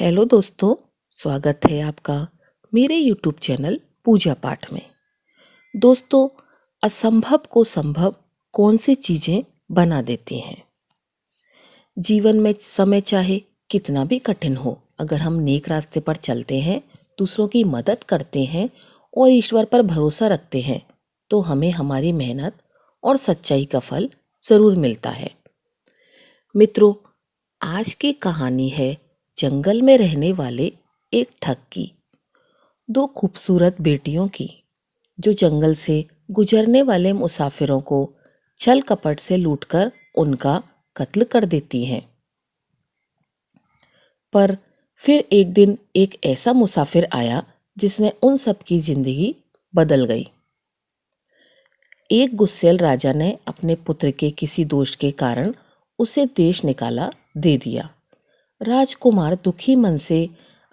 Hello दोस्तों, स्वागत है आपका मेरे यूट्यूब चैनल पूजा पाठ में। दोस्तों, असंभव को संभव कौन सी चीज़ें बना देती हैं। जीवन में समय चाहे कितना भी कठिन हो, अगर हम नेक रास्ते पर चलते हैं, दूसरों की मदद करते हैं और ईश्वर पर भरोसा रखते हैं, तो हमें हमारी मेहनत और सच्चाई का फल ज़रूर मिलता है। मित्रों, आज की कहानी है जंगल में रहने वाले एक ठग की। दो खूबसूरत बेटियों की, जो जंगल से गुजरने वाले मुसाफिरों को छल कपट से लूटकर उनका कत्ल कर देती हैं। पर फिर एक दिन एक ऐसा मुसाफिर आया जिसने उन सब की जिंदगी बदल गई। एक गुस्सैल राजा ने अपने पुत्र के किसी दोष के कारण उसे देश निकाला दे दिया। राजकुमार दुखी मन से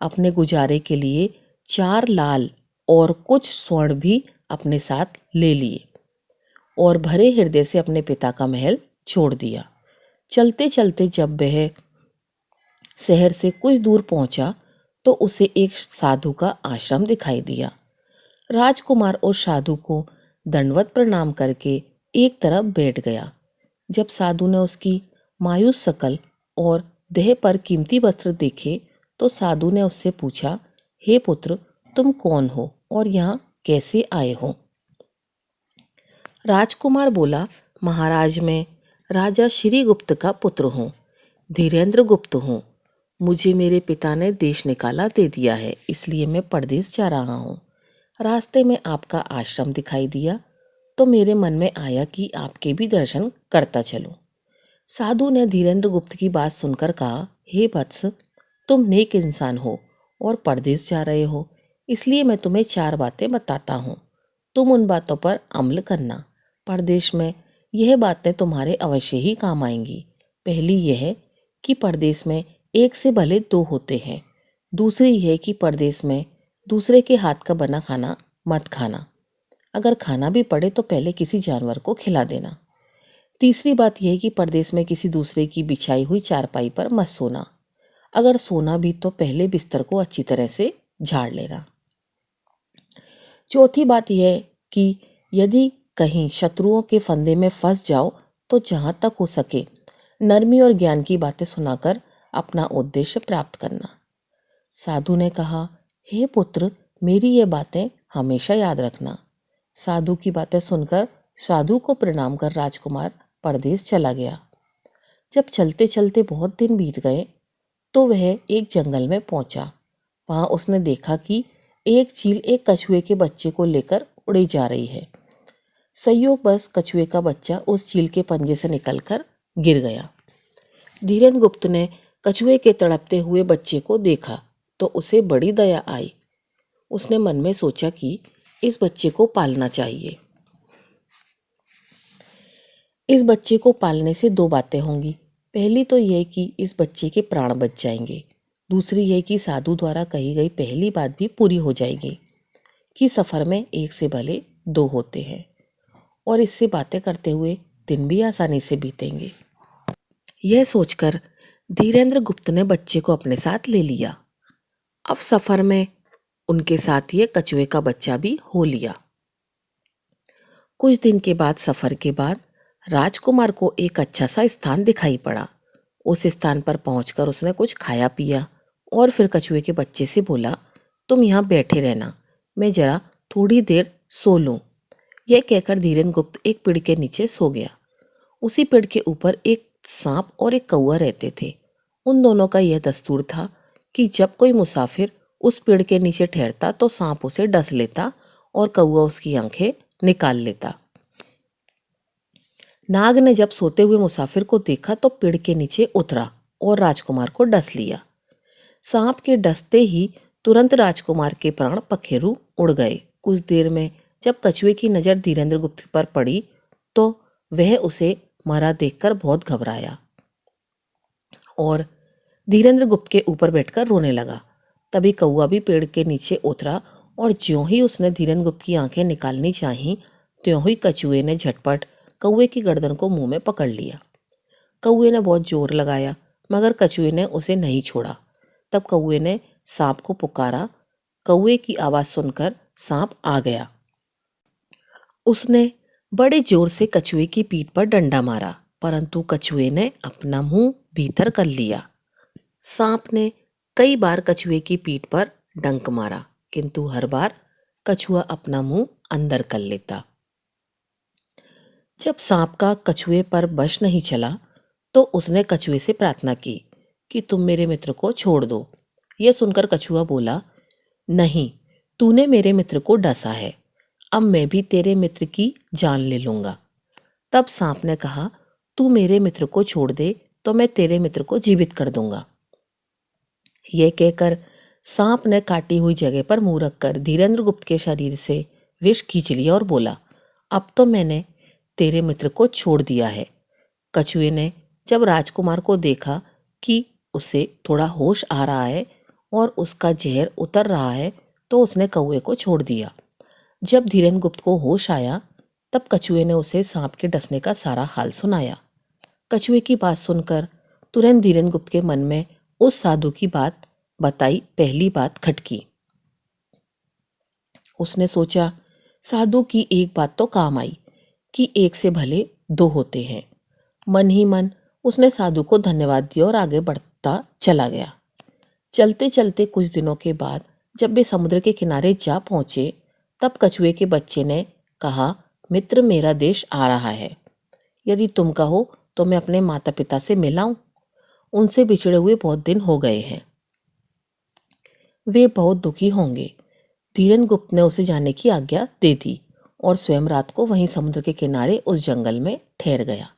अपने गुजारे के लिए 4 लाल और कुछ स्वर्ण भी अपने साथ ले लिए और भरे हृदय से अपने पिता का महल छोड़ दिया। चलते चलते जब वह शहर से कुछ दूर पहुंचा तो उसे एक साधु का आश्रम दिखाई दिया। राजकुमार और साधु को दंडवत प्रणाम करके एक तरफ बैठ गया। जब साधु ने उसकी मायूस शकल और देह पर कीमती वस्त्र देखे तो साधु ने उससे पूछा, हे पुत्र, तुम कौन हो और यहाँ कैसे आए हो? राजकुमार बोला, महाराज, मैं राजा श्री गुप्त का पुत्र हूँ, धीरेन्द्र गुप्त हूँ। मुझे मेरे पिता ने देश निकाला दे दिया है, इसलिए मैं परदेश जा रहा हूँ। रास्ते में आपका आश्रम दिखाई दिया तो मेरे मन में आया कि आपके भी दर्शन करता चलूं। साधु ने धीरेन्द्र गुप्त की बात सुनकर कहा, हे वत्स, तुम नेक इंसान हो और परदेश जा रहे हो, इसलिए मैं तुम्हें 4 बातें बताता हूँ। तुम उन बातों पर अमल करना। परदेश में यह बातें तुम्हारे अवश्य ही काम आएंगी। पहली यह कि परदेश में एक से भले 2 होते हैं। दूसरी यह कि परदेश में दूसरे के हाथ का बना खाना मत खाना। अगर खाना भी पड़े तो पहले किसी जानवर को खिला देना। तीसरी बात यह कि परदेश में किसी दूसरे की बिछाई हुई चारपाई पर मत सोना। अगर सोना भी तो पहले बिस्तर को अच्छी तरह से झाड़ लेना। चौथी बात यह कि यदि कहीं शत्रुओं के फंदे में फंस जाओ तो जहां तक हो सके नरमी और ज्ञान की बातें सुनाकर अपना उद्देश्य प्राप्त करना। साधु ने कहा, हे पुत्र, मेरी ये बातें हमेशा याद रखना। साधु की बातें सुनकर साधु को प्रणाम कर राजकुमार परदेश चला गया। जब चलते चलते बहुत दिन बीत गए तो वह एक जंगल में पहुंचा। वहां उसने देखा कि एक चील एक कछुए के बच्चे को लेकर उड़ी जा रही है। संयोगवश कछुए का बच्चा उस चील के पंजे से निकलकर गिर गया। धीरेन्द्र गुप्त ने कछुए के तड़पते हुए बच्चे को देखा तो उसे बड़ी दया आई। उसने मन में सोचा कि इस बच्चे को पालना चाहिए। इस बच्चे को पालने से 2 बातें होंगी। पहली तो यह कि इस बच्चे के प्राण बच जाएंगे। दूसरी यह कि साधु द्वारा कही गई पहली बात भी पूरी हो जाएगी कि सफ़र में एक से भले 2 होते हैं और इससे बातें करते हुए दिन भी आसानी से बीतेंगे। यह सोचकर धीरेन्द्र गुप्त ने बच्चे को अपने साथ ले लिया। अब सफ़र में उनके साथ ये कछुए का बच्चा भी हो लिया। कुछ दिन के बाद सफ़र के बाद राजकुमार को एक अच्छा सा स्थान दिखाई पड़ा। उस स्थान पर पहुंचकर उसने कुछ खाया पिया और फिर कछुए के बच्चे से बोला, तुम यहाँ बैठे रहना, मैं जरा थोड़ी देर सो लूँ। यह कहकर धीरेन्द्र गुप्त एक पेड़ के नीचे सो गया। उसी पेड़ के ऊपर एक सांप और एक कौवा रहते थे। उन दोनों का यह दस्तूर था कि जब कोई मुसाफिर उस पेड़ के नीचे ठहरता तो सांप उसे डस लेता और कौवा उसकी आंखें निकाल लेता। नाग ने जब सोते हुए मुसाफिर को देखा तो पेड़ के नीचे उतरा और राजकुमार को डस लिया। सांप के डसते ही तुरंत राजकुमार के प्राण पखेरु उड़ गए। कुछ देर में जब कछुए की नज़र धीरेन्द्र गुप्त पर पड़ी तो वह उसे मरा देखकर बहुत घबराया और धीरेन्द्र गुप्त के ऊपर बैठकर रोने लगा। तभी कौवा भी पेड़ के नीचे उतरा और ज्यों ही उसने धीरेन्द्र गुप्त की आंखें निकालनी चाहीं, त्यों ही कछुए ने झटपट कौवे की गर्दन को मुंह में पकड़ लिया। कौवे ने बहुत जोर लगाया मगर कछुए ने उसे नहीं छोड़ा। तब कौवे ने सांप को पुकारा। कौवे की आवाज सुनकर सांप आ गया। उसने बड़े जोर से कछुए की पीठ पर डंडा मारा, परंतु कछुए ने अपना मुंह भीतर कर लिया। सांप ने कई बार कछुए की पीठ पर डंक मारा, किंतु हर बार कछुआ अपना मुंह अंदर कर लेता। जब सांप का कछुए पर बश नहीं चला तो उसने कछुए से प्रार्थना की कि तुम मेरे मित्र को छोड़ दो। यह सुनकर कछुआ बोला, नहीं, तूने मेरे मित्र को डसा है, अब मैं भी तेरे मित्र की जान ले लूंगा। तब सांप ने कहा, तू मेरे मित्र को छोड़ दे तो मैं तेरे मित्र को जीवित कर दूंगा। यह कहकर सांप ने काटी हुई जगह पर मुंह रखकर धीरेन्द्रगुप्त के शरीर से विष खींच लिया और बोला, अब तो मैंने तेरे मित्र को छोड़ दिया है। कछुए ने जब राजकुमार को देखा कि उसे थोड़ा होश आ रहा है और उसका जहर उतर रहा है तो उसने कौवे को छोड़ दिया। जब धीरेन्द्रगुप्त को होश आया तब कछुए ने उसे सांप के डसने का सारा हाल सुनाया। कछुए की बात सुनकर तुरंत धीरेन्द्रगुप्त के मन में उस साधु की बात बताई पहली बात खटकी। उसने सोचा, साधु की एक बात तो काम आई कि एक से भले दो होते हैं। मन ही मन उसने साधु को धन्यवाद दिया और आगे बढ़ता चला गया। चलते चलते कुछ दिनों के बाद जब वे समुद्र के किनारे जा पहुंचे तब कछुए के बच्चे ने कहा, मित्र, मेरा देश आ रहा है। यदि तुम कहो तो मैं अपने माता पिता से मिलाऊं। उनसे बिछड़े हुए बहुत दिन हो गए हैं। वे बहुत दुखी होंगे। धीरेन्द्रगुप्त ने उसे जाने की आज्ञा दे दी और स्वयं रात को वहीं समुद्र के किनारे उस जंगल में ठहर गया।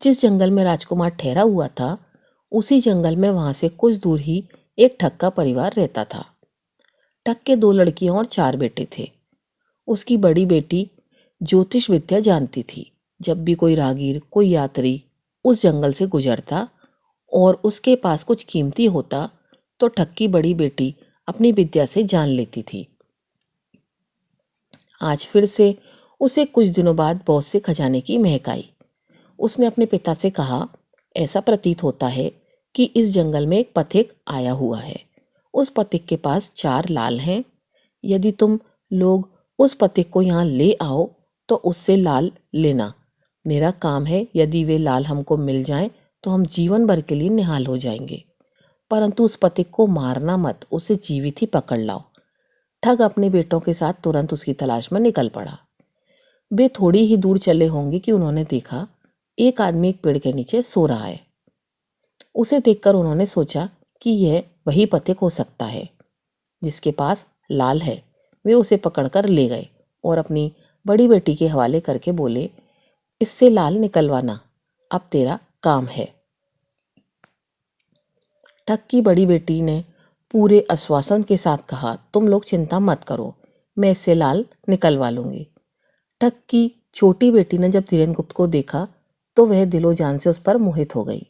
जिस जंगल में राजकुमार ठहरा हुआ था उसी जंगल में वहां से कुछ दूर ही एक ठग का परिवार रहता था। ठग के 2 लड़कियां और 4 बेटे थे। उसकी बड़ी बेटी ज्योतिष विद्या जानती थी। जब भी कोई राहगीर, कोई यात्री उस जंगल से गुजरता और उसके पास कुछ कीमती होता तो ठग की बड़ी बेटी अपनी विद्या से जान लेती थी। आज फिर से उसे कुछ दिनों बाद बहुत से खजाने की महक आई। उसने अपने पिता से कहा, ऐसा प्रतीत होता है कि इस जंगल में एक पथिक आया हुआ है। उस पथिक के पास 4 लाल हैं। यदि तुम लोग उस पथिक को यहाँ ले आओ तो उससे लाल लेना। मेरा काम है, यदि वे लाल हमको मिल जाएं तो हम जीवन भर के लिए निहाल हो जाएंगे, परंतु उस पथिक को मारना मत, उसे जीवित ही पकड़ लाओ। ठग अपने बेटों के साथ तुरंत उसकी तलाश में निकल पड़ा। वे थोड़ी ही दूर चले होंगे कि उन्होंने देखा एक आदमी एक पेड़ के नीचे सो रहा है। उसे देखकर उन्होंने सोचा कि यह वही पथिक हो सकता है जिसके पास लाल है। वे उसे पकड़कर ले गए और अपनी बड़ी बेटी के हवाले करके बोले, इससे लाल निकलवाना, अब तेरा काम है। ठग की बड़ी बेटी ने पूरे आश्वासन के साथ कहा, तुम लोग चिंता मत करो, मैं इससे लाल निकलवा लूंगी। ठग की छोटी बेटी ने जब धीरेन्द्रगुप्त को देखा तो वह दिलो जान से उस पर मोहित हो गई।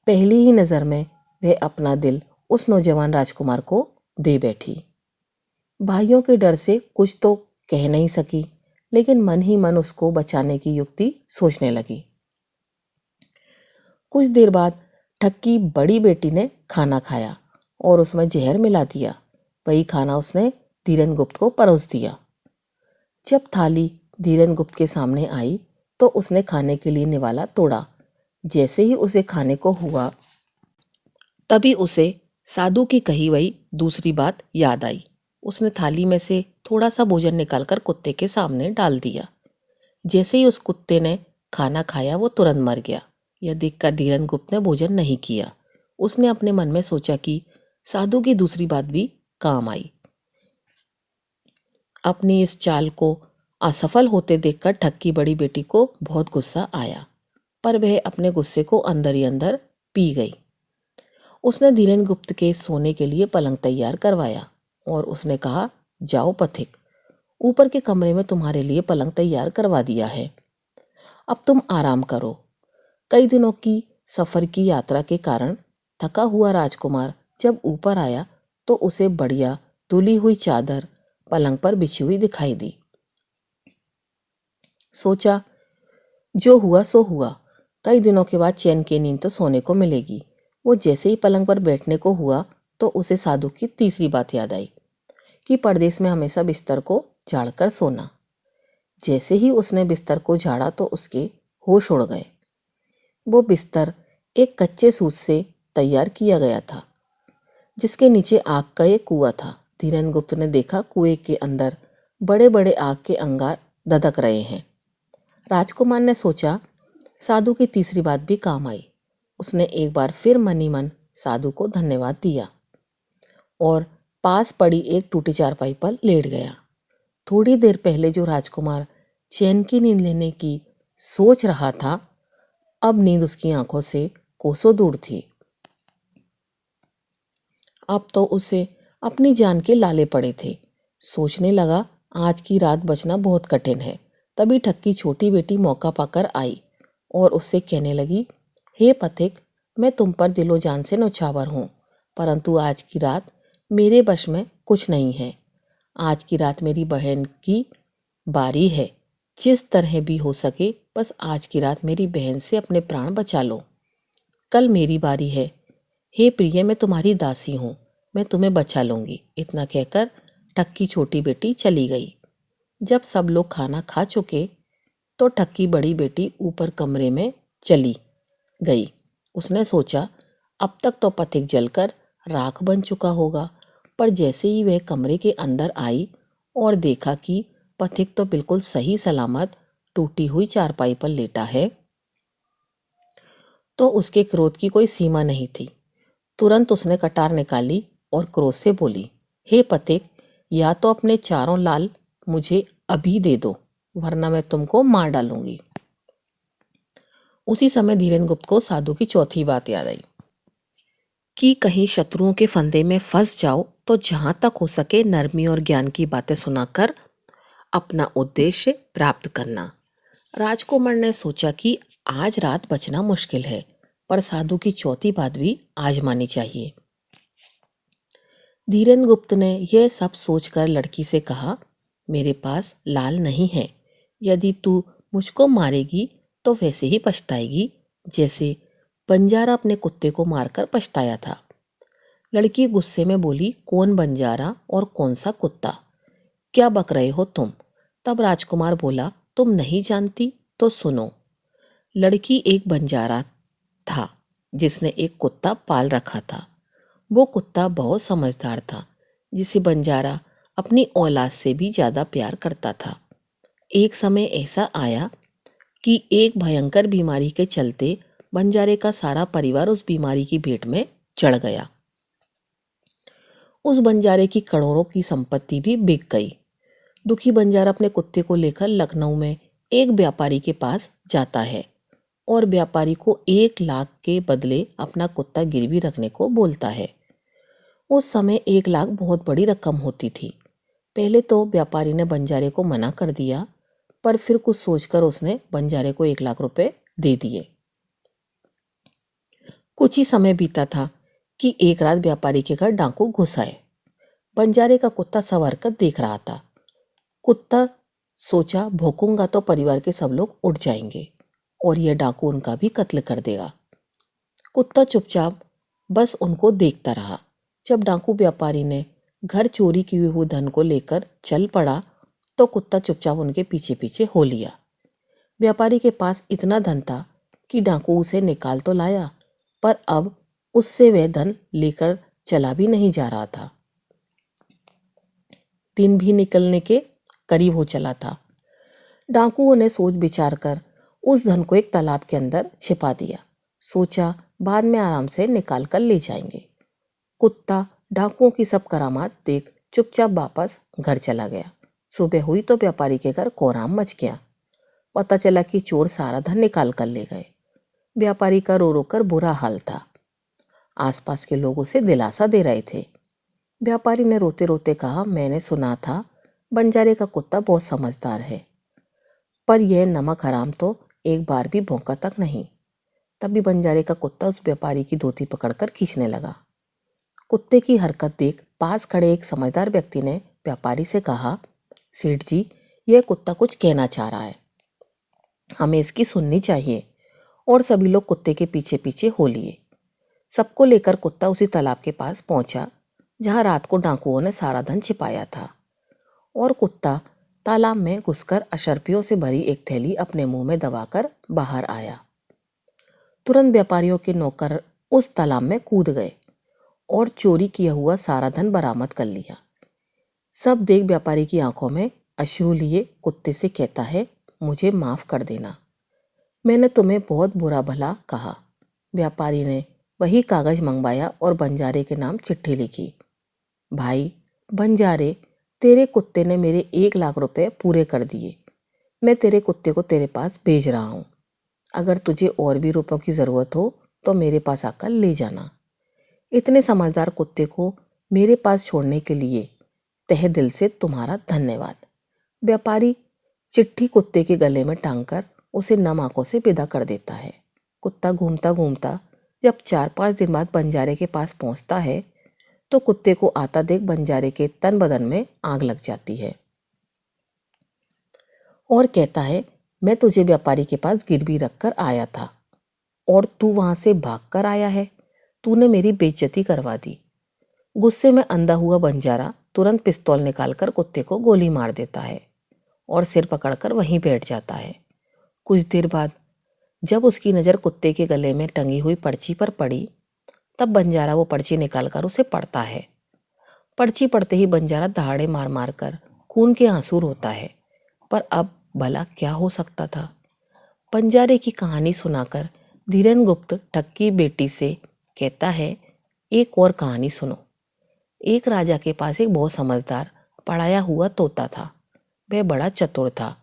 पहली ही नजर में वह अपना दिल उस नौजवान राजकुमार को दे बैठी। भाइयों के डर से कुछ तो कह नहीं सकी, लेकिन मन ही मन उसको बचाने की युक्ति सोचने लगी। कुछ देर बाद ठग की बड़ी बेटी ने खाना खाया और उसमें जहर मिला दिया। वही खाना उसने धीरेन्द्रगुप्त को परोस दिया। जब थाली धीरेन्द्रगुप्त के सामने आई तो उसने खाने के लिए निवाला तोड़ा। जैसे ही उसे खाने को हुआ तभी उसे साधु की कही हुई दूसरी बात याद आई। उसने थाली में से थोड़ा सा भोजन निकालकर कुत्ते के सामने डाल दिया। जैसे ही उस कुत्ते ने खाना खाया वो तुरंत मर गया। यह देखकर धीरेन्द्रगुप्त ने भोजन नहीं किया। उसने अपने मन में सोचा कि साधु की दूसरी बात भी काम आई। अपनी इस चाल को असफल होते देखकर ठग की बड़ी बेटी को बहुत गुस्सा आया, पर वह अपने गुस्से को अंदर ही अंदर पी गई। उसने धीरेन्द्रगुप्त के सोने के लिए पलंग तैयार करवाया और उसने कहा, जाओ पथिक, ऊपर के कमरे में तुम्हारे लिए पलंग तैयार करवा दिया है, अब तुम आराम करो। कई दिनों की सफर की यात्रा के कारण थका हुआ राजकुमार जब ऊपर आया तो उसे बढ़िया धुली हुई चादर पलंग पर बिछी हुई दिखाई दी। सोचा, जो हुआ सो हुआ, कई दिनों के बाद चैन की नींद तो सोने को मिलेगी। वो जैसे ही पलंग पर बैठने को हुआ तो उसे साधु की तीसरी बात याद आई कि परदेश में हमेशा बिस्तर को झाड़कर सोना। जैसे ही उसने बिस्तर को झाड़ा तो उसके होश उड़ गए। वो बिस्तर एक कच्चे सूत से तैयार किया गया था, जिसके नीचे आग का एक कुआं था। धीरेन्द्र गुप्त ने देखा कुएं के अंदर बड़े बड़े आग के अंगार धधक रहे हैं। राजकुमार ने सोचा साधु की तीसरी बात भी काम आई। उसने एक बार फिर मनी मन साधु को धन्यवाद दिया और पास पड़ी एक टूटी चारपाई पर लेट गया। थोड़ी देर पहले जो राजकुमार चैन की नींद लेने की सोच रहा था, अब नींद उसकी आंखों से कोसों दूर थी। अब तो उसे अपनी जान के लाले पड़े थे। सोचने लगा आज की रात बचना बहुत कठिन है। तभी ठक्की छोटी बेटी मौका पाकर आई और उससे कहने लगी, हे पथिक, मैं तुम पर दिलो जान से नौछावर हूँ, परंतु आज की रात मेरे वश में कुछ नहीं है। आज की रात मेरी बहन की बारी है। जिस तरह भी हो सके बस आज की रात मेरी बहन से अपने प्राण बचा लो। कल मेरी बारी है। हे प्रिय, मैं तुम्हारी दासी हूँ, मैं तुम्हें बचा लूंगी। इतना कहकर ठक्की छोटी बेटी चली गई। जब सब लोग खाना खा चुके तो ठक्की बड़ी बेटी ऊपर कमरे में चली गई। उसने सोचा अब तक तो पथिक जलकर राख बन चुका होगा, पर जैसे ही वह कमरे के अंदर आई और देखा कि पथिक तो बिल्कुल सही सलामत टूटी हुई चारपाई पर लेटा है, तो उसके क्रोध की कोई सीमा नहीं थी। तुरंत उसने कटार निकाली और क्रोध से बोली, हे पथिक, या तो अपने चारों लाल मुझे अभी दे दो, वरना मैं तुमको मार डालूंगी। उसी समय धीरेन्द्र गुप्त को साधु की चौथी बात याद आई कि कहीं शत्रुओं के फंदे में फंस जाओ तो जहां तक हो सके नरमी और ज्ञान की बातें सुनाकर अपना उद्देश्य प्राप्त करना। राजकुमार ने सोचा कि आज रात बचना मुश्किल है, पर साधु की चौथी बात भी आजमानी चाहिए। धीरेन्द्र गुप्त ने यह सब सोचकर लड़की से कहा, मेरे पास लाल नहीं है। यदि तू मुझको मारेगी तो वैसे ही पछताएगी जैसे बंजारा अपने कुत्ते को मारकर पछताया था। लड़की गुस्से में बोली, कौन बंजारा और कौन सा कुत्ता? क्या बक रहे हो तुम? तब राजकुमार बोला, तुम नहीं जानती तो सुनो। लड़की एक बंजारा था जिसने एक कुत्ता पाल रखा था। वो कुत्ता बहुत समझदार था, जिसे बंजारा अपनी औलाद से भी ज्यादा प्यार करता था। एक समय ऐसा आया कि एक भयंकर बीमारी के चलते बंजारे का सारा परिवार उस बीमारी की भेंट में चढ़ गया। उस बंजारे की करोड़ों की संपत्ति भी बिक गई। दुखी बंजारा अपने कुत्ते को लेकर लखनऊ में एक व्यापारी के पास जाता है और व्यापारी को 1 लाख के बदले अपना कुत्ता गिरवी रखने को बोलता है। उस समय 1 लाख बहुत बड़ी रकम होती थी। पहले तो व्यापारी ने बंजारे को मना कर दिया, पर फिर कुछ सोचकर उसने बंजारे को 1 लाख रुपए दे दिए। कुछ ही समय बीता था कि एक रात व्यापारी के घर डाकू घुस आए। बंजारे का कुत्ता संवर कर देख रहा था। कुत्ता सोचा, भौंकूंगा तो परिवार के सब लोग उठ जाएंगे और यह डाकू उनका भी कत्ल कर देगा। कुत्ता चुपचाप बस उनको देखता रहा। जब डाकू व्यापारी ने घर चोरी किए हुए धन को लेकर चल पड़ा तो कुत्ता चुपचाप उनके पीछे पीछे हो लिया। व्यापारी के पास इतना धन था कि डाकू उसे निकाल तो लाया, पर अब उससे वह धन लेकर चला भी नहीं जा रहा था। दिन भी निकलने के करीब हो चला था। डाकुओं ने सोच विचार कर उस धन को एक तालाब के अंदर छिपा दिया। सोचा बाद में आराम से निकाल कर ले जाएंगे। कुत्ता डाकुओं की सब करामात देख चुपचाप वापस घर चला गया। सुबह हुई तो व्यापारी के घर कोहराम मच गया। पता चला कि चोर सारा धन निकाल कर ले गए। व्यापारी का रो रो कर बुरा हाल था। आसपास के लोग उसे दिलासा दे रहे थे। व्यापारी ने रोते रोते कहा, मैंने सुना था बंजारे का कुत्ता बहुत समझदार है, पर यह नमक हराम तो एक बार भी भौंका तक नहीं। तभी बंजारे का कुत्ता उस व्यापारी की धोती पकड़कर खींचने लगा। कुत्ते की हरकत देख पास खड़े एक समझदार व्यक्ति ने व्यापारी से कहा, सेठ जी, यह कुत्ता कुछ कहना चाह रहा है, हमें इसकी सुननी चाहिए। और सभी लोग कुत्ते के पीछे पीछे हो लिए। सबको लेकर कुत्ता उसी तालाब के पास पहुंचा जहां रात को डाकुओं ने सारा धन छिपाया था। और कुत्ता तालाब में घुसकर अशर्फियों से भरी एक थैली अपने मुंह में दबाकर बाहर आया। तुरंत व्यापारियों के नौकर उस तालाब में कूद गए और चोरी किया हुआ सारा धन बरामद कर लिया। सब देख व्यापारी की आंखों में अश्रु लिए कुत्ते से कहता है, मुझे माफ कर देना, मैंने तुम्हें बहुत बुरा भला कहा। व्यापारी ने वही कागज मंगवाया और बंजारे के नाम चिट्ठी लिखी। भाई बंजारे, तेरे कुत्ते ने मेरे 1 लाख रुपए पूरे कर दिए। मैं तेरे कुत्ते को तेरे पास भेज रहा हूँ। अगर तुझे और भी रुपयों की ज़रूरत हो तो मेरे पास आकर ले जाना। इतने समझदार कुत्ते को मेरे पास छोड़ने के लिए तहे दिल से तुम्हारा धन्यवाद। व्यापारी चिट्ठी कुत्ते के गले में टांगकर उसे नम आंखों से विदा कर देता है। कुत्ता घूमता घूमता जब 4-5 दिन बाद बंजारे के पास पहुंचता है तो कुत्ते को आता देख बंजारे के तन बदन में आग लग जाती है और कहता है, मैं तुझे व्यापारी के पास गिरवी रखकर आया था और तू वहां से भाग कर आया है। तूने मेरी बेइज्जती करवा दी। गुस्से में अंधा हुआ बंजारा तुरंत पिस्तौल निकालकर कुत्ते को गोली मार देता है और सिर पकड़कर वहीं बैठ जाता है। कुछ देर बाद जब उसकी नज़र कुत्ते के गले में टंगी हुई पर्ची पर पड़ी तब बंजारा वो पर्ची निकालकर उसे पढ़ता है। पर्ची पढ़ते ही बंजारा दहाड़े मार मार कर खून के आंसू रोता है। पर अब भला क्या हो सकता था। बंजारे की कहानी सुनाकर धीरेन्द्र गुप्त ठग बेटी से कहता है, एक और कहानी सुनो। एक राजा के पास एक बहुत समझदार पढ़ाया हुआ तोता था। वह बड़ा चतुर था।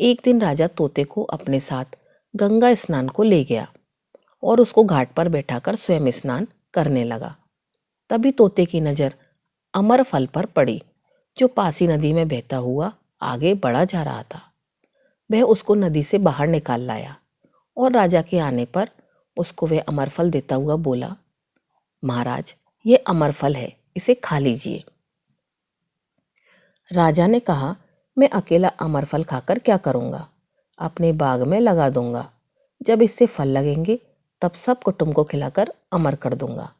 एक दिन राजा तोते को अपने साथ गंगा स्नान को ले गया और उसको घाट पर बैठाकर स्वयं स्नान करने लगा। तभी तोते की नज़र अमर फल पर पड़ी जो पासी नदी में बहता हुआ आगे बढ़ा जा रहा था। वह उसको नदी से बाहर निकाल लाया और राजा के आने पर उसको वह अमर फल देता हुआ बोला, महाराज, ये अमर फल है, इसे खा लीजिए। राजा ने कहा, मैं अकेला अमर फल खाकर क्या करूँगा, अपने बाग में लगा दूंगा। जब इससे फल लगेंगे तब सब कुटुंब को खिलाकर अमर कर दूंगा।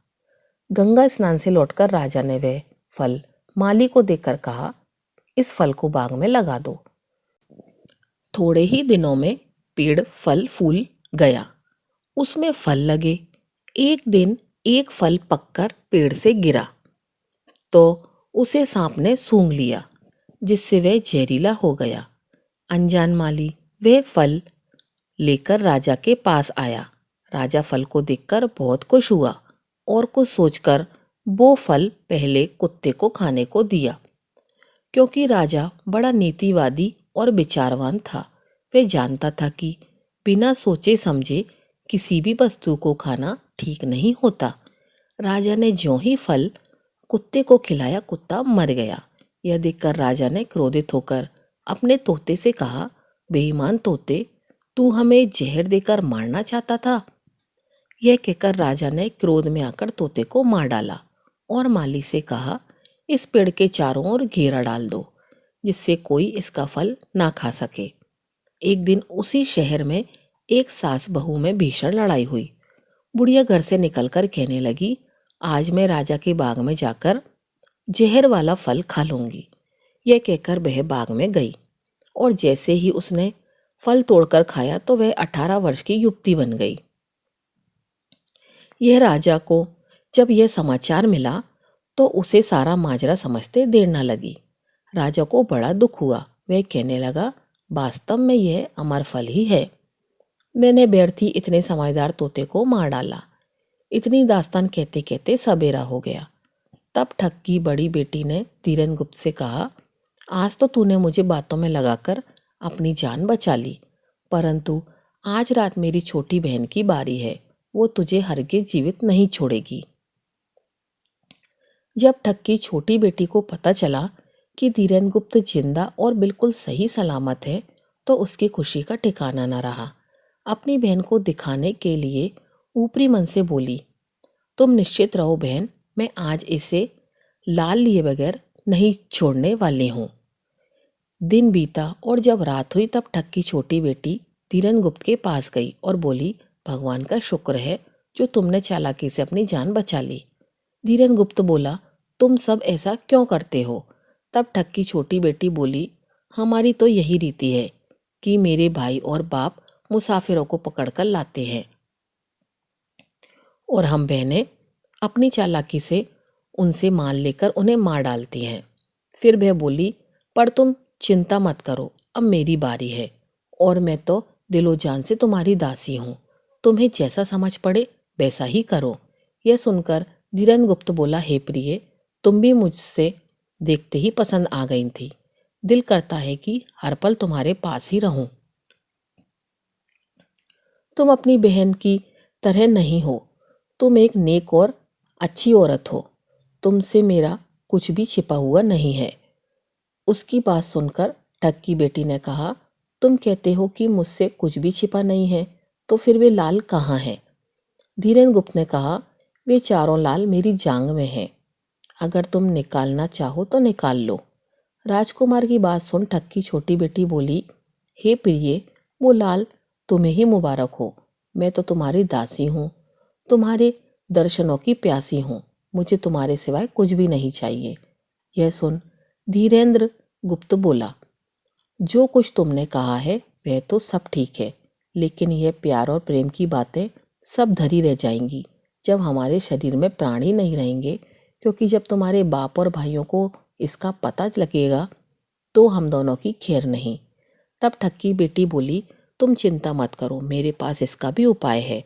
गंगा स्नान से लौटकर राजा ने वह फल माली को देकर कहा, इस फल को बाग में लगा दो। थोड़े ही दिनों में पेड़ फल फूल गया, उसमें फल लगे। एक दिन एक फल पककर पेड़ से गिरा तो उसे सांप ने सूंघ लिया, जिससे वह जहरीला हो गया। अनजान माली वह फल लेकर राजा के पास आया। राजा फल को देखकर बहुत खुश हुआ और कुछ सोचकर वो फल पहले कुत्ते को खाने को दिया। क्योंकि राजा बड़ा नीतिवादी और विचारवान था, वह जानता था कि बिना सोचे समझे किसी भी वस्तु को खाना ठीक नहीं होता। राजा ने ज्यों ही फल कुत्ते को खिलाया, कुत्ता मर गया। यह देखकर राजा ने क्रोधित होकर अपने तोते से कहा, बेईमान तोते, तू हमें जहर देकर मारना चाहता था। यह कहकर राजा ने क्रोध में आकर तोते को मार डाला और माली से कहा, इस पेड़ के चारों ओर घेरा डाल दो, जिससे कोई इसका फल ना खा सके। एक दिन उसी शहर में एक सास बहू में भीषण लड़ाई हुई। बुढ़िया घर से निकलकर कहने लगी, आज मैं राजा के बाग में जाकर जहर वाला फल खा लूंगी। यह कहकर वह बाग में गई और जैसे ही उसने फल तोड़कर खाया तो वह 18 वर्ष की युवती बन गई। यह राजा को जब यह समाचार मिला तो उसे सारा माजरा समझते देर न लगी। राजा को बड़ा दुख हुआ। वह कहने लगा, वास्तव में यह अमर फल ही है। मैंने व्यर्थ ही इतने समझदार तोते को मार डाला। इतनी दास्तान कहते कहते सबेरा हो गया। तब ठग की बड़ी बेटी ने धीरेन्द्र गुप्त से कहा, आज तो तूने मुझे बातों में लगाकर अपनी जान बचा ली, परंतु आज रात मेरी छोटी बहन की बारी है, वो तुझे हरगिज जीवित नहीं छोड़ेगी। जब ठग की छोटी बेटी को पता चला कि धीरेन्द्र गुप्त जिंदा और बिल्कुल सही सलामत है तो उसकी खुशी का ठिकाना न रहा। अपनी बहन को दिखाने के लिए ऊपरी मन से बोली, तुम निश्चित रहो बहन, मैं आज इसे लाल लिए बगैर नहीं छोड़ने वाली हूँ। दिन बीता और जब रात हुई तब ठग की छोटी बेटी धीरेन्द्र गुप्त के पास गई और बोली, भगवान का शुक्र है जो तुमने चालाकी से अपनी जान बचा ली। धीरेन्द्र गुप्त बोला, तुम सब ऐसा क्यों करते हो? तब ठग की छोटी बेटी बोली, हमारी तो यही रीति है कि मेरे भाई और बाप मुसाफिरों को पकड़कर लाते हैं और हम बहनें अपनी चालाकी से उनसे माल लेकर उन्हें मार डालती हैं। फिर वह बोली, पर तुम चिंता मत करो, अब मेरी बारी है और मैं तो दिलो जान से तुम्हारी दासी हूँ। तुम्हें जैसा समझ पड़े वैसा ही करो। यह सुनकर धीरेन्द्र गुप्त बोला, हे प्रिय, तुम भी मुझसे देखते ही पसंद आ गई थी। दिल करता है कि हर पल तुम्हारे पास ही रहूं। तुम अपनी बहन की तरह नहीं हो, तुम एक नेक और अच्छी औरत हो। तुमसे मेरा कुछ भी छिपा हुआ नहीं है। उसकी बात सुनकर ठग की बेटी ने कहा, तुम कहते हो कि मुझसे कुछ भी छिपा नहीं है, तो फिर वे लाल कहाँ हैं? धीरेन्द्र गुप्त ने कहा, वे चारों लाल मेरी जांग में हैं। अगर तुम निकालना चाहो तो निकाल लो। राजकुमार की बात सुन ठग की छोटी बेटी बोली, हे प्रिय, वो लाल तुम्हें ही मुबारक हो। मैं तो तुम्हारी दासी हूँ, तुम्हारे दर्शनों की प्यासी हूँ। मुझे तुम्हारे सिवाय कुछ भी नहीं चाहिए। यह सुन धीरेन्द्र गुप्त बोला, जो कुछ तुमने कहा है वह तो सब ठीक है, लेकिन यह प्यार और प्रेम की बातें सब धरी रह जाएंगी जब हमारे शरीर में प्राण ही नहीं रहेंगे, क्योंकि जब तुम्हारे बाप और भाइयों को इसका पता लगेगा तो हम दोनों की खैर नहीं। तब ठग की बेटी बोली, तुम चिंता मत करो, मेरे पास इसका भी उपाय है।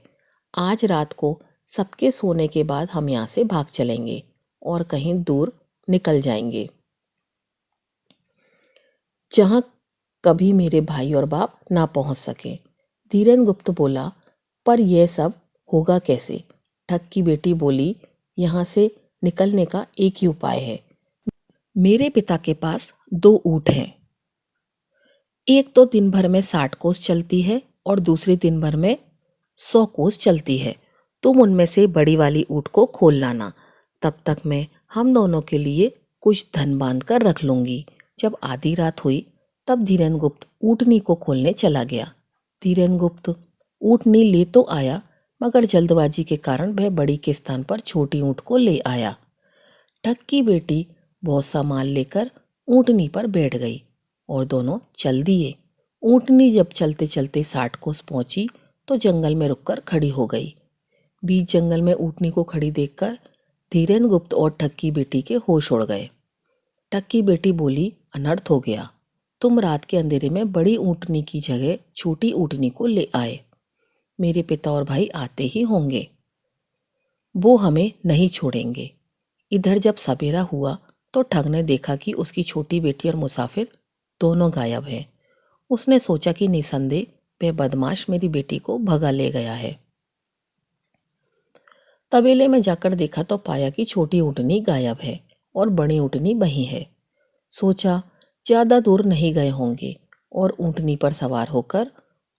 आज रात को सबके सोने के बाद हम यहाँ से भाग चलेंगे और कहीं दूर निकल जाएंगे, जहाँ कभी मेरे भाई और बाप ना पहुंच सके। धीरेन्द्र गुप्त बोला, पर यह सब होगा कैसे? ठग की बेटी बोली, यहाँ से निकलने का एक ही उपाय है। मेरे पिता के पास 2 ऊँट हैं। एक तो दिन भर में 60 कोस चलती है और दूसरी दिन भर में 100 कोस चलती है। तुम उनमें से बड़ी वाली ऊँट को खोल लाना। तब तक मैं हम दोनों के लिए कुछ धन बांध कर रख लूंगी। जब आधी रात हुई तब धीरेन्द्र गुप्त ऊँटनी को खोलने चला गया। धीरेन्द्र गुप्त ऊँटनी ले तो आया, मगर जल्दबाजी के कारण वह बड़ी के स्थान पर छोटी ऊँट को ले आया। ठग की बेटी बहुत सा माल लेकर ऊँटनी पर बैठ गई और दोनों चल दिए। ऊँटनी जब चलते चलते 60 कोस पहुंची तो जंगल में रुककर खड़ी हो गई। बीच जंगल में ऊँटनी को खड़ी देखकर धीरेन्द्र गुप्त और ठग की बेटी के होश उड़ गए। ठग की बेटी बोली, अनर्थ हो गया। तुम रात के अंधेरे में बड़ी ऊँटनी की जगह छोटी ऊँटनी को ले आए। मेरे पिता और भाई आते ही होंगे, वो हमें नहीं छोड़ेंगे। इधर जब सवेरा हुआ तो ठग ने देखा कि उसकी छोटी बेटी और मुसाफिर दोनों गायब हैं। उसने सोचा कि निसंदेह वह बदमाश मेरी बेटी को भगा ले गया है। तबेले में जाकर देखा तो पाया कि छोटी ऊँटनी गायब है और बड़ी ऊँटनी वहीं है। सोचा ज्यादा दूर नहीं गए होंगे और ऊँटनी पर सवार होकर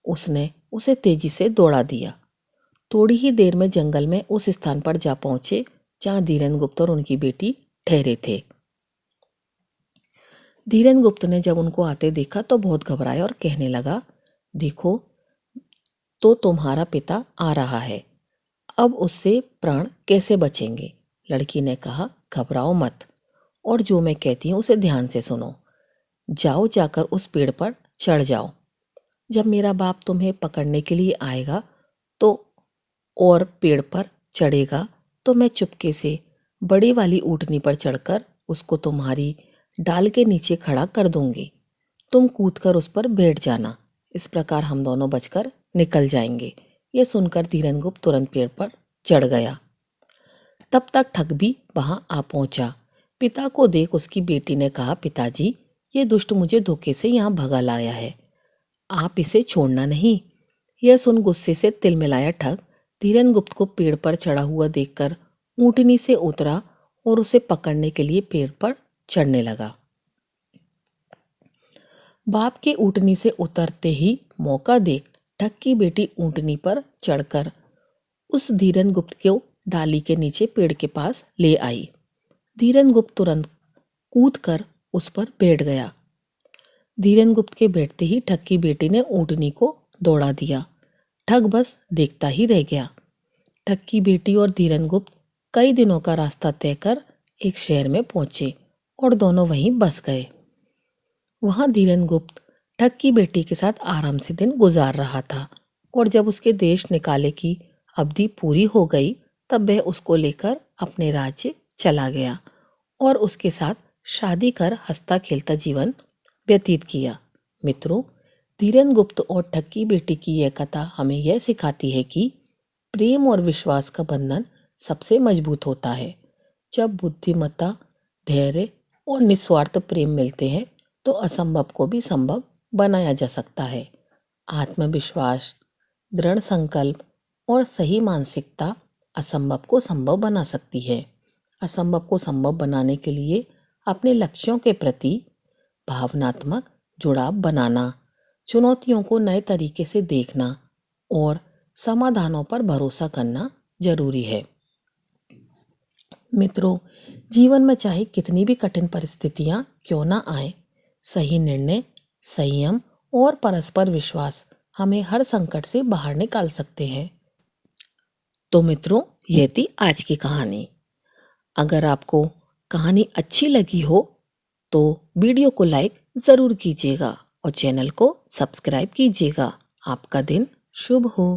उसने उसे तेजी से दौड़ा दिया। थोड़ी ही देर में जंगल में उस स्थान पर जा पहुंचे जहां धीरेन्द्र गुप्त और उनकी बेटी ठहरे थे। धीरेन्द्र गुप्त ने जब उनको आते देखा तो बहुत घबराया और कहने लगा, देखो तो तुम्हारा पिता आ रहा है, अब उससे प्राण कैसे बचेंगे? लड़की ने कहा, घबराओ मत और जो मैं कहती हूँ उसे ध्यान से सुनो। जाओ, जाकर उस पेड़ पर चढ़ जाओ। जब मेरा बाप तुम्हें पकड़ने के लिए आएगा तो और पेड़ पर चढ़ेगा तो मैं चुपके से बड़ी वाली ऊँटनी पर चढ़कर उसको तुम्हारी डाल के नीचे खड़ा कर दूंगी। तुम कूदकर उस पर बैठ जाना। इस प्रकार हम दोनों बचकर निकल जाएंगे। यह सुनकर धीरेन्द्र गुप्त तुरंत पेड़ पर चढ़ गया। तब तक ठग भी वहां आ पहुंचा। पिता को देख उसकी बेटी ने कहा, पिताजी, ये दुष्ट मुझे धोखे से यहाँ भगा लाया है, आप इसे छोड़ना नहीं। यह सुन गुस्से से तिलमिलाया ठग धीरेन्द्र गुप्त को पेड़ पर चढ़ा हुआ देखकर ऊँटनी से उतरा और उसे पकड़ने के लिए पेड़ पर चढ़ने लगा। बाप के ऊँटनी से उतरते ही मौका देख ठग की बेटी ऊँटनी पर चढ़कर उस धीरेन्द्र गुप्त को डाली के नीचे पेड़ के पास ले आई। धीरेन्द्र गुप्त तुरंत कूदकर उस पर बैठ गया। धीरेन्द्र गुप्त के बैठते ही ठग की बेटी ने ऊँटनी को दौड़ा दिया। ठग बस देखता ही रह गया। ठग की बेटी और धीरेन्द्र गुप्त कई दिनों का रास्ता तय कर एक शहर में पहुंचे और दोनों वहीं बस गए। वहां धीरेन्द्र गुप्त ठग की बेटी के साथ आराम से दिन गुजार रहा था और जब उसके देश निकाले की अवधि पूरी हो गई तब वह उसको लेकर अपने राज्य चला गया और उसके साथ शादी कर हंसता खेलता जीवन व्यतीत किया। मित्रों, धीरेन्द्र गुप्त और ठग की बेटी की यह कथा हमें यह सिखाती है कि प्रेम और विश्वास का बंधन सबसे मजबूत होता है। जब बुद्धिमत्ता, धैर्य और निस्वार्थ प्रेम मिलते हैं तो असंभव को भी संभव बनाया जा सकता है। आत्मविश्वास, दृढ़ संकल्प और सही मानसिकता असंभव को संभव बना सकती है। असंभव को संभव बनाने के लिए अपने लक्ष्यों के प्रति भावनात्मक जुड़ाव बनाना, चुनौतियों को नए तरीके से देखना और समाधानों पर भरोसा करना जरूरी है। मित्रों, जीवन में चाहे कितनी भी कठिन परिस्थितियां क्यों ना आए, सही निर्णय, संयम और परस्पर विश्वास हमें हर संकट से बाहर निकाल सकते हैं। तो मित्रों, ये थी आज की कहानी। अगर आपको कहानी अच्छी लगी हो तो वीडियो को लाइक ज़रूर कीजिएगा और चैनल को सब्सक्राइब कीजिएगा। आपका दिन शुभ हो।